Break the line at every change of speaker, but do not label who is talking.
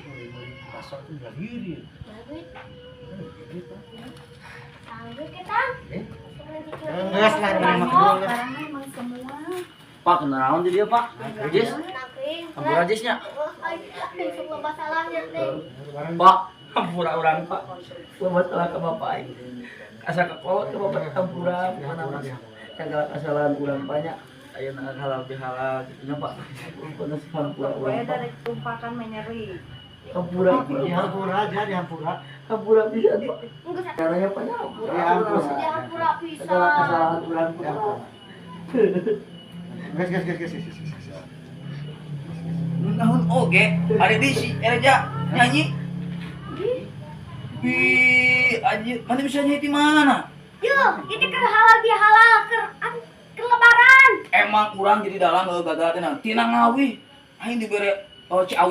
sih mulai pasar tuh lahir.
Sanggup kita.
Ngas lah
Barangnya emang semua.
Pak, kenalan dia Pak. Rajis, ampun Rajisnya. Pak, ampura orang Pak. Buat salah ke bapak. Asa kekolot ke bapak ampura, mana mas. Segala kesalahan kurang banyak. Ayo nak halal bihalal gitu Pak. Ampun ampura orang
Pokoknya
Pak.
dari tumpakan menyeri.
Ampura
Dihampura aja, dihampura.
ampura bisa Pak. Caranya apa ya? Ampura.
Dihampura bisa.
Segala kesalahan kurang Pak.
Gas.
Nahun oge, hari di si Erja nyanyi. Bi, anjir, mana bisa nyanyi di mana?
Yuk, ini kan halal bihalal ke lebaran.
Emang kurang jadi dalam gagal tenang. Tina ngawi, aing dibere Ciawi